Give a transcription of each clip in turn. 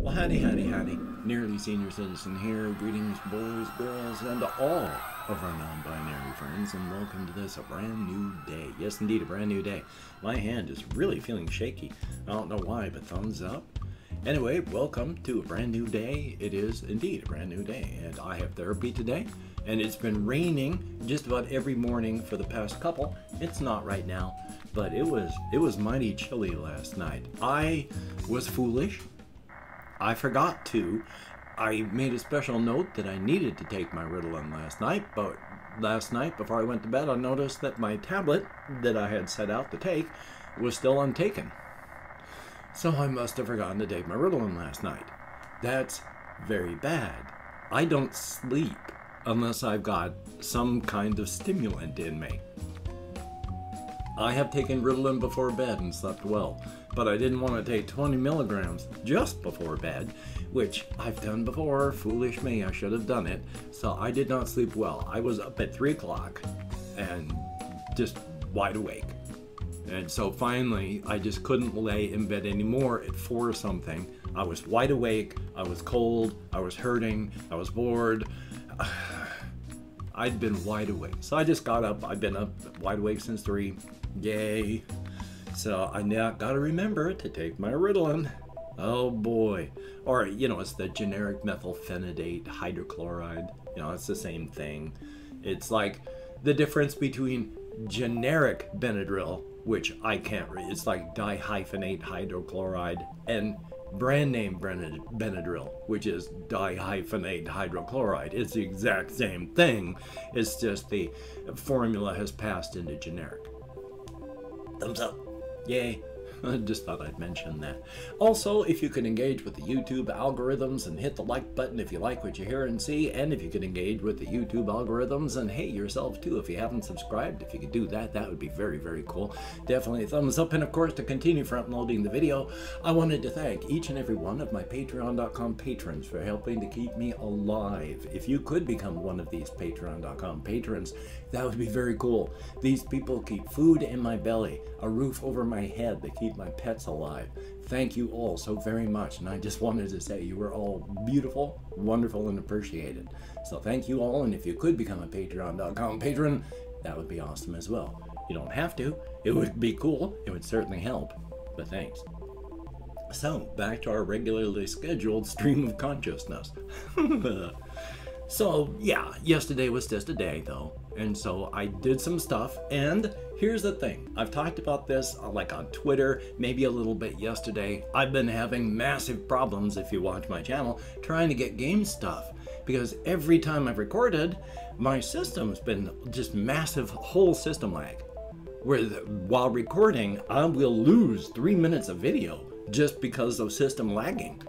Well, howdy, howdy, howdy. Nearly Senior Citizen here. Greetings, boys, girls, and all of our non-binary friends, and welcome to this, a brand new day. Yes, indeed, a brand new day. My hand is really feeling shaky. I don't know why, but thumbs up. Anyway, welcome to a brand new day. It is indeed a brand new day, and I have therapy today, and it's been raining just about every morning for the past couple. It's not right now, but it was mighty chilly last night. I was foolish. I forgot to. I made a special note that I needed to take my Ritalin last night, but last night before I went to bed I noticed that my tablet that I had set out to take was still untaken. So I must have forgotten to take my Ritalin last night. That's very bad. I don't sleep unless I've got some kind of stimulant in me. I have taken Ritalin before bed and slept well, but I didn't want to take 20 milligrams just before bed, which I've done before. Foolish me, I should have done it. So I did not sleep well. I was up at 3 o'clock and just wide awake. And so finally, I just couldn't lay in bed anymore at 4 something. I was wide awake, I was cold, I was hurting, I was bored. I'd been wide awake. So I just got up. I've been up wide awake since 3. Yay. So I now got to remember to take my Ritalin. Oh boy. Or, it's the generic methylphenidate hydrochloride. It's the same thing. It's like the difference between generic Benadryl, which I can't read. It's like dihyphenate hydrochloride, and brand name Benadryl, which is dihyphenate hydrochloride. It's the exact same thing. It's just the formula has passed into generic. Thumbs up. Yay. I just thought I'd mention that. Also, if you could engage with the YouTube algorithms and hit the like button if you like what you hear and see, and if you could engage with the YouTube algorithms and hey yourself too, if you haven't subscribed, if you could do that, that would be very, very cool. Definitely a thumbs up, and of course to continue front loading the video, I wanted to thank each and every one of my Patreon.com patrons for helping to keep me alive. If you could become one of these Patreon.com patrons, that would be very cool. These people keep food in my belly, a roof over my head, they keep my pets alive. Thank you all so very much, and I just wanted to say you were all beautiful, wonderful, and appreciated. So thank you all, and if you could become a Patreon.com patron, that would be awesome as well. You don't have to. It would be cool. It would certainly help, but thanks. So, back to our regularly scheduled stream of consciousness. So, yeah, yesterday was just a day, though. And so I did some stuff, and here's the thing. I've talked about this like on Twitter, maybe a little bit yesterday. I've been having massive problems, if you watch my channel, trying to get game stuff. Because every time I've recorded, my system's been just massive whole system lag. Where while recording, I will lose 3 minutes of video just because of system lagging.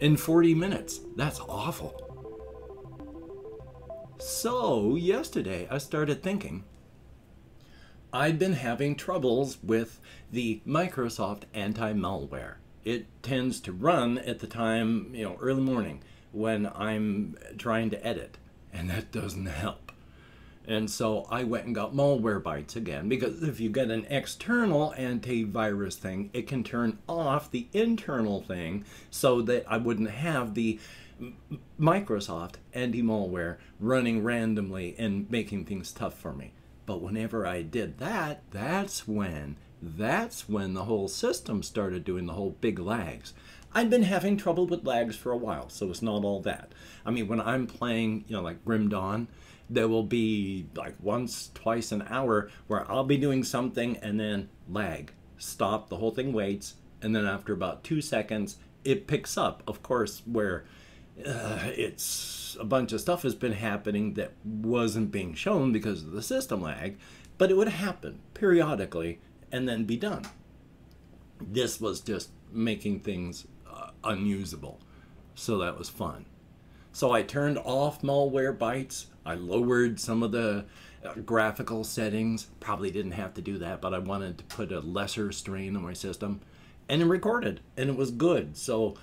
In 40 minutes. That's awful. So, yesterday I started thinking, I'd been having troubles with the Microsoft anti-malware. It tends to run at the time, early morning when I'm trying to edit, and that doesn't help. And so I went and got Malwarebytes again, because if you get an external antivirus thing, it can turn off the internal thing so that I wouldn't have the Microsoft anti-malware running randomly and making things tough for me. But whenever I did that, that's when the whole system started doing the whole big lags. I'd been having trouble with lags for a while, so it's not all that. I mean, when I'm playing, like Grim Dawn, there will be like once, twice an hour where I'll be doing something and then lag, stop, the whole thing waits, and then after about 2 seconds, it picks up, of course, where it's a bunch of stuff has been happening that wasn't being shown because of the system lag, but it would happen periodically and then be done. This was just making things unusable, so that was fun. So I turned off Malwarebytes. I lowered some of the graphical settings. Probably didn't have to do that, but I wanted to put a lesser strain on my system, and it recorded, and it was good. So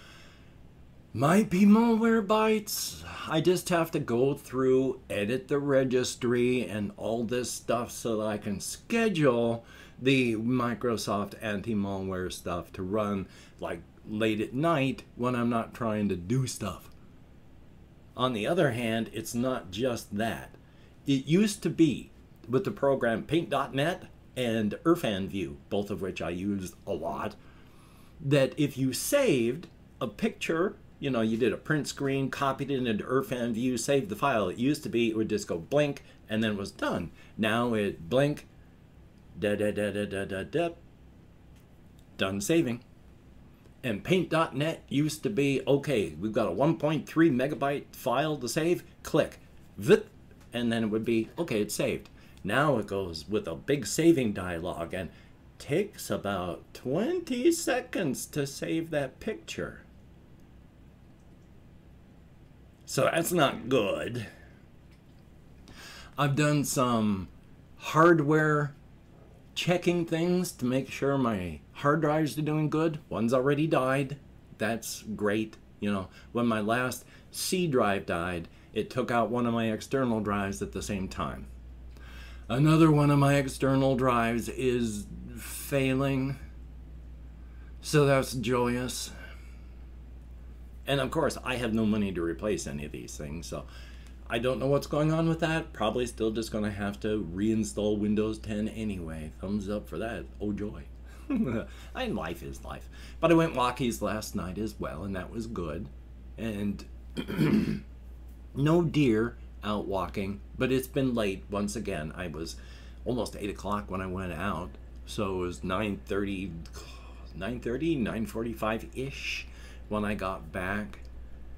might be Malwarebytes. I just have to go through, edit the registry and all this stuff so that I can schedule the Microsoft anti-malware stuff to run like late at night when I'm not trying to do stuff. On the other hand, it's not just that. It used to be with the program Paint.net and IrfanView, both of which I used a lot, that if you saved a picture, you know, you did a print screen, copied it into IrfanView, saved the file. It used to be it would just go blink and then it was done. Now it blink, done saving. And Paint.net used to be, okay, we've got a 1.3 megabyte file to save, click, vit, and then it would be, okay, it's saved. Now it goes with a big saving dialog and takes about 20 seconds to save that picture. So that's not good. I've done some hardware checking things to make sure my hard drives are doing good. One's already died. That's great. You know, when my last C drive died, it took out one of my external drives at the same time. Another one of my external drives is failing, so that's joyous. And of course, I have no money to replace any of these things, so I don't know what's going on with that. Probably still just going to have to reinstall Windows 10 anyway. Thumbs up for that. Oh joy. And life is life. But I went walkies last night as well, and that was good. And no deer out walking, but it's been late once again. I was almost 8 o'clock when I went out, so it was 9:45-ish when I got back.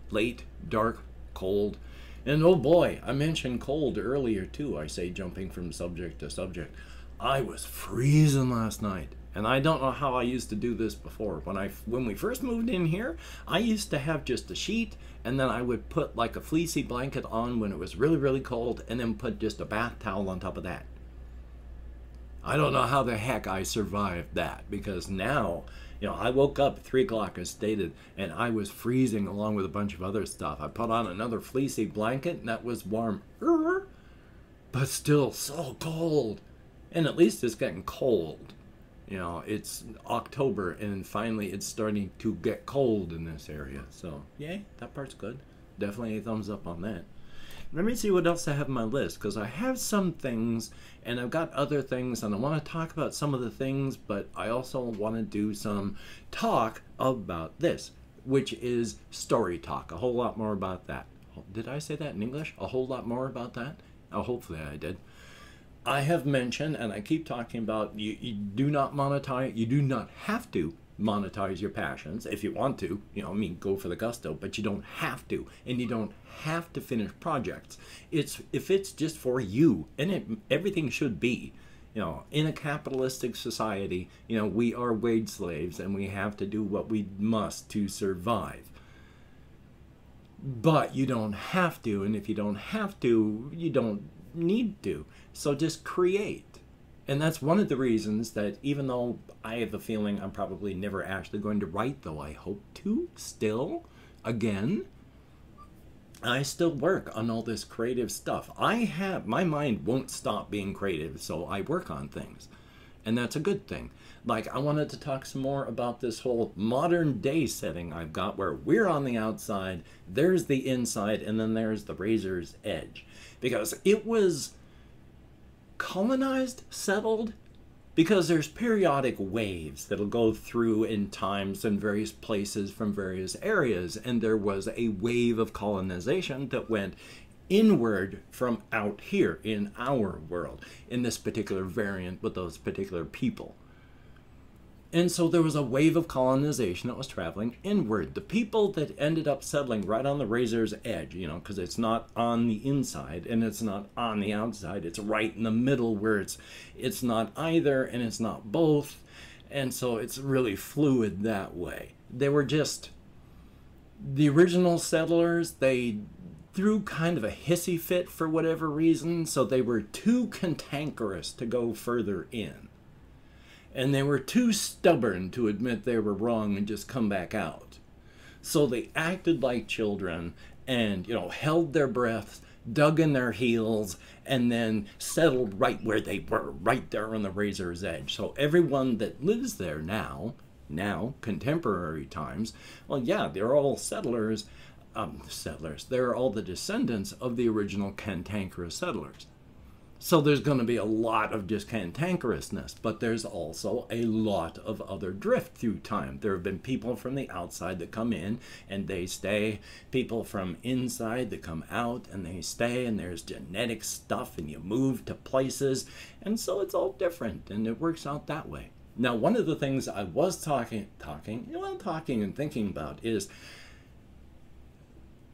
Late, dark, cold. And oh boy, I mentioned cold earlier too. I say jumping from subject to subject. I was freezing last night. And I don't know how I used to do this before. When we first moved in here, I used to have just a sheet, and then I would put like a fleecy blanket on when it was really, really cold, and then put just a bath towel on top of that. I don't know how the heck I survived that, because now, you know, I woke up at 3 o'clock as stated, and I was freezing along with a bunch of other stuff. I put on another fleecy blanket, and that was warm, but still so cold. And at least it's getting cold. You know, it's October, and finally it's starting to get cold in this area. So, yay, that part's good. Definitely a thumbs up on that. Let me see what else I have on my list, because I have some things, and I've got other things, and I want to talk about some of the things, but I also want to do some talk about this, which is story talk. A whole lot more about that. Did I say that in English? A whole lot more about that? Oh, hopefully I did. I have mentioned, and I keep talking about, you do not monetize, you do not have to monetize your passions. If you want to, you know, I mean, go for the gusto, but you don't have to, and you don't have to finish projects. If it's just for you, and everything should be, you know, in a capitalistic society, you know, we are wage slaves, and we have to do what we must to survive. But you don't have to, and if you don't have to, you don't need to. So just create. And that's one of the reasons that even though I have a feeling I'm probably never actually going to write, though I hope to still, again, I still work on all this creative stuff. My mind won't stop being creative, so I work on things. And that's a good thing. Like, I wanted to talk some more about this whole modern day setting I've got where we're on the outside, there's the inside, and then there's the razor's edge. Because it was colonized, settled, because there's periodic waves that'll go through in times in various places from various areas, and there was a wave of colonization that went inward from out here in our world, in this particular variant with those particular people. And so there was a wave of colonization that was traveling inward. The people that ended up settling right on the razor's edge, you know, because it's not on the inside and it's not on the outside. It's right in the middle where it's not either and it's not both. And so it's really fluid that way. They were just the original settlers. They threw kind of a hissy fit for whatever reason. So they were too cantankerous to go further in. And they were too stubborn to admit they were wrong and just come back out. So they acted like children and, you know, held their breaths, dug in their heels, and then settled right where they were, right there on the razor's edge. So everyone that lives there now, now, contemporary times, well, yeah, they're all settlers. They're all the descendants of the original cantankerous settlers. So there's going to be a lot of just cantankerousness, but there's also a lot of other drift through time. There have been people from the outside that come in and they stay, people from inside that come out and they stay, and there's genetic stuff and you move to places, and so it's all different and it works out that way. Now, one of the things I was talking and thinking about is,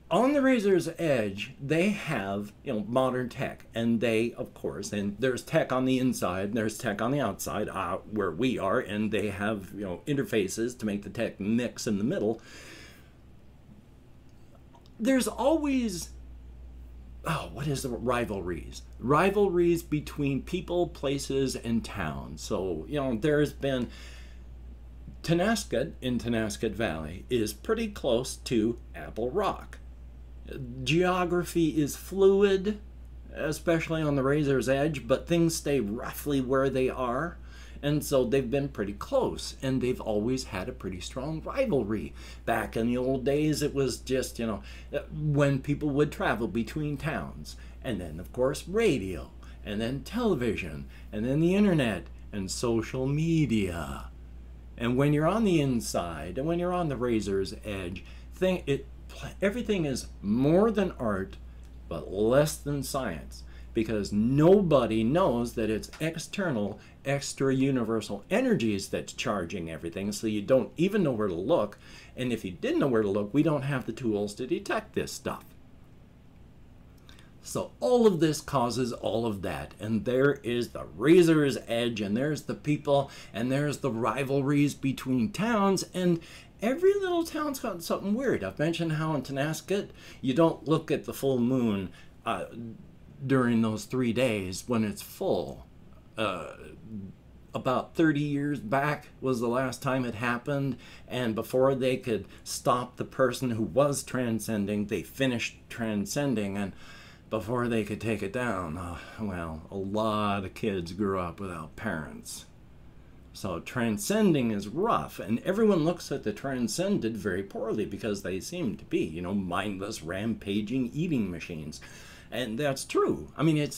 on the razor's edge, they have, modern tech, and they, of course, and there's tech on the inside, and there's tech on the outside, where we are, and they have, interfaces to make the tech mix in the middle. There's always, what is the rivalries? Rivalries between people, places, and towns. So, there's been Tonasket in Tonasket Valley is pretty close to Apple Rock. Geography is fluid, especially on the razor's edge, but things stay roughly where they are. And so they've been pretty close, and they've always had a pretty strong rivalry. Back in the old days, it was just, when people would travel between towns. And then, of course, radio, and then television, and then the internet, and social media. And when you're on the inside, and when you're on the razor's edge, everything is more than art, but less than science, because nobody knows that it's external, extra-universal energies that's charging everything, so you don't even know where to look. And if you didn't know where to look, we don't have the tools to detect this stuff. So all of this causes all of that, and there is the razor's edge, and there's the people, and there's the rivalries between towns, and every little town's got something weird. I've mentioned how in Tonasket, you don't look at the full moon during those 3 days when it's full. About 30 years back was the last time it happened, and before they could stop the person who was transcending, they finished transcending, and before they could take it down, a lot of kids grew up without parents. So transcending is rough, and everyone looks at the transcended very poorly because they seem to be, mindless, rampaging eating machines. And that's true. I mean,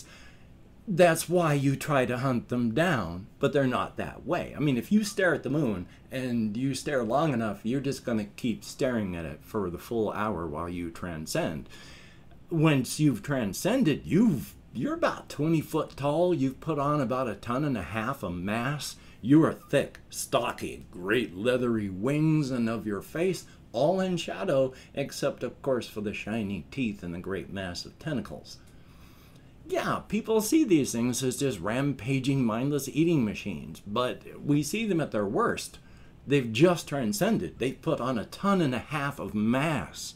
that's why you try to hunt them down, but they're not that way. I mean, if you stare at the moon and you stare long enough, you're just going to keep staring at it for the full hour while you transcend. Once you've transcended, you're about 20 foot tall. You've put on about 1.5 tons of mass. You are thick, stocky, great leathery wings, and of your face, all in shadow, except, of course, for the shiny teeth and the great mass of tentacles. Yeah, people see these things as just rampaging, mindless eating machines, but we see them at their worst. They've just transcended. They've put on 1.5 tons of mass.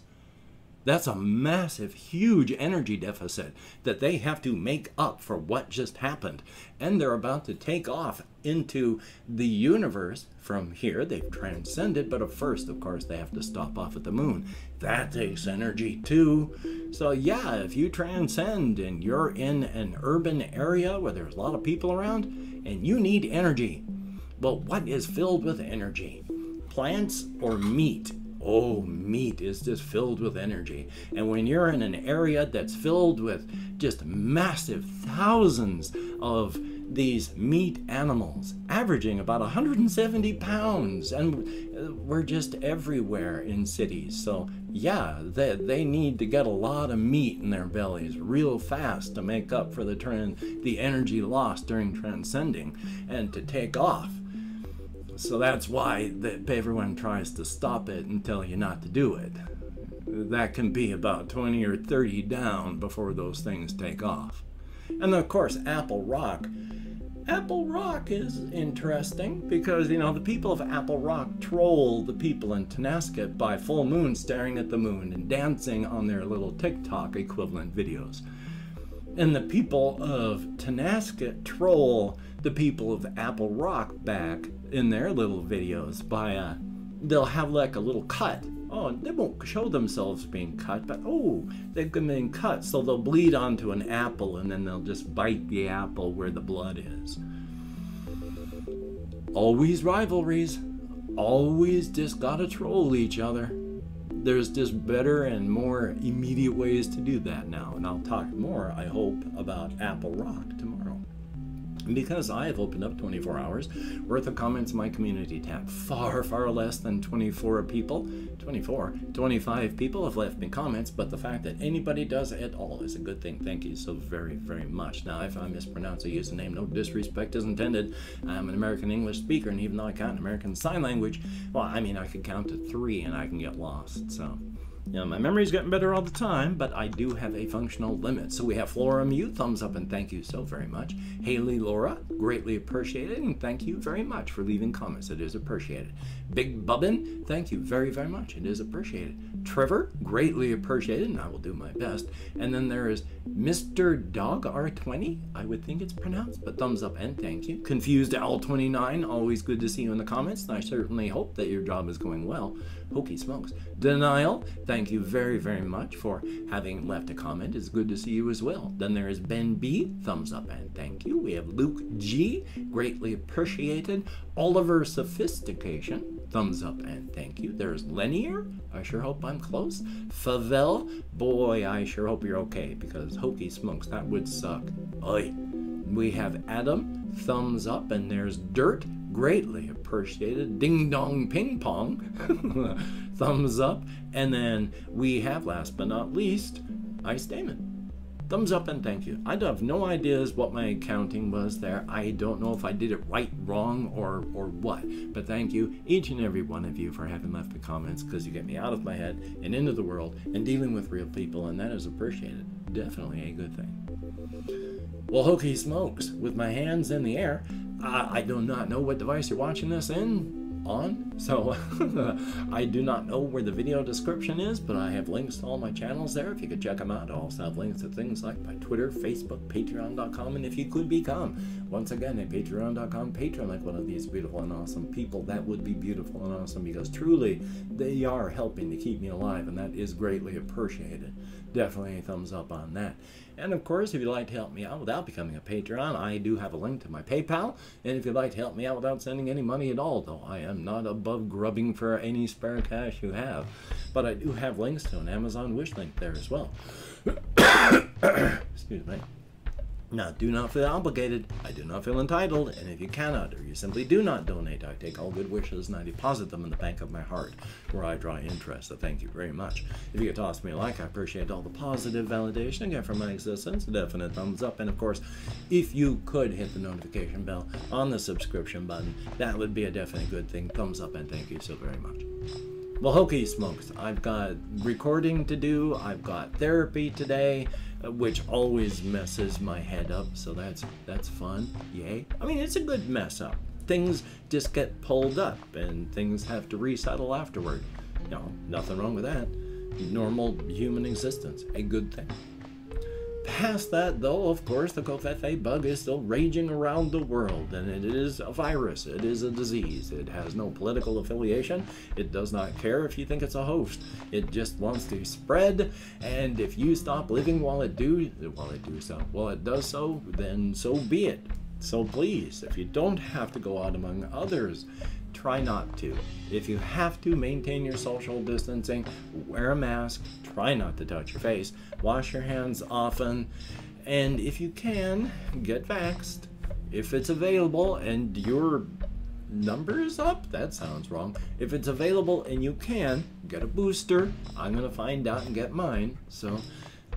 That's a massive, huge energy deficit that they have to make up for what just happened. And they're about to take off into the universe from here. They've transcended, but first, of course, they have to stop off at the moon. That takes energy too. So yeah, if you transcend and you're in an urban area where there's a lot of people around and you need energy, well, what is filled with energy? Plants or meat? Oh, meat is just filled with energy. And when you're in an area that's filled with just massive thousands of these meat animals, averaging about 170 pounds, and we're just everywhere in cities. So yeah, they need to get a lot of meat in their bellies real fast to make up for the energy lost during transcending and to take off. So that's why everyone tries to stop it and tell you not to do it. That can be about 20 or 30 down before those things take off. And of course, Apple Rock. Apple Rock is interesting because, the people of Apple Rock troll the people in Tonasket by full moon staring at the moon and dancing on their little TikTok equivalent videos. And the people of Tonasket troll the people of Apple Rock back in their little videos by, they'll have like a little cut. Oh, they won't show themselves being cut, but they've been cut, so they'll bleed onto an apple and then they'll just bite the apple where the blood is. Always rivalries. always just gotta troll each other. There's just better and more immediate ways to do that now. And I'll talk more, I hope, about Apple Rock tomorrow. Because I have opened up 24 hours worth of comments in my community tab. Far, far less than 25 people have left me comments, but the fact that anybody does at all is a good thing. Thank you so very, very much. Now, if I mispronounce a username, no disrespect is intended. I'm an American English speaker, and even though I count American Sign Language, well, I mean, I could count to 3 and I can get lost, so... Yeah, my memory's getting better all the time, but I do have a functional limit. So we have Flora Mew, thumbs up and thank you so very much. Haley Laura, greatly appreciated, and thank you very much for leaving comments. It is appreciated. Big Bubbin, thank you very, very much. It is appreciated. Trevor, greatly appreciated, and I will do my best. And then there is Mr. Dog R20, I would think it's pronounced, but thumbs up and thank you. Confused L29, always good to see you in the comments, and I certainly hope that your job is going well. Hokey smokes. Denial, thank you very, very much for having left a comment. It's good to see you as well. Then there is Ben B, thumbs up and thank you. We have Luke G, greatly appreciated. Oliver Sophistication, thumbs up and thank you. There's Lenier, I sure hope I'm close. Favel, boy, I sure hope you're okay, because hokey smokes, that would suck. Oy. We have Adam, thumbs up, and there's Dirt, greatly appreciated. Ding Dong Ping Pong, thumbs up. And then we have, last but not least, Ice Damon. Thumbs up and thank you. I have no ideas what my counting was there. I don't know if I did it right, wrong, or what. But thank you, each and every one of you, for having left the comments, because you get me out of my head and into the world and dealing with real people, and that is appreciated. Definitely a good thing. Well, hokey smokes, with my hands in the air, I do not know what device you're watching this on, so I do not know where the video description is, but I have links to all my channels there if you could check them out. I also have links to things like my Twitter, Facebook, Patreon.com, and if you could become, once again, a Patreon.com patron like one of these beautiful and awesome people, that would be beautiful and awesome, because truly they are helping to keep me alive, and that is greatly appreciated. Definitely a thumbs up on that. And of course, if you'd like to help me out without becoming a Patreon, I do have a link to my PayPal. And if you'd like to help me out without sending any money at all, though I am not above grubbing for any spare cash you have, but I do have links to an Amazon wish link there as well. Excuse me. Now, do not feel obligated. I do not feel entitled. And if you cannot, or you simply do not donate, I take all good wishes and I deposit them in the bank of my heart, where I draw interest. So thank you very much. If you could toss me a like, I appreciate all the positive validation again for my existence. A definite thumbs up. And of course, if you could hit the notification bell on the subscription button, that would be a definite good thing. Thumbs up and thank you so very much. Well, hokey smokes, I've got recording to do, I've got therapy today, which always messes my head up, so that's fun, yay. I mean, it's a good mess up. Things just get pulled up, and things have to resettle afterward. You know, nothing wrong with that. Normal human existence, a good thing. Past that, though, of course, the Covfefe bug is still raging around the world, and it is a virus, it is a disease, it has no political affiliation, it does not care if you think it's a host, it just wants to spread, and if you stop living while it does so, then so be it. So please, if you don't have to go out among others, try not to. If you have to, maintain your social distancing, wear a mask, try not to touch your face, wash your hands often, and if you can, get vaxxed. If it's available and your number's up, that sounds wrong. If it's available and you can, get a booster. I'm gonna find out and get mine, so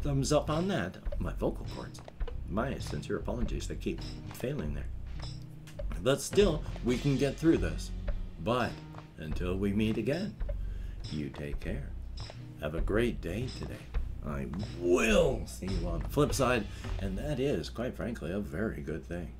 thumbs up on that. My vocal cords. My sincere apologies, they keep failing there. But still, we can get through this. But until we meet again, you take care. Have a great day today. I will see you on the flip side, and that is, quite frankly, a very good thing.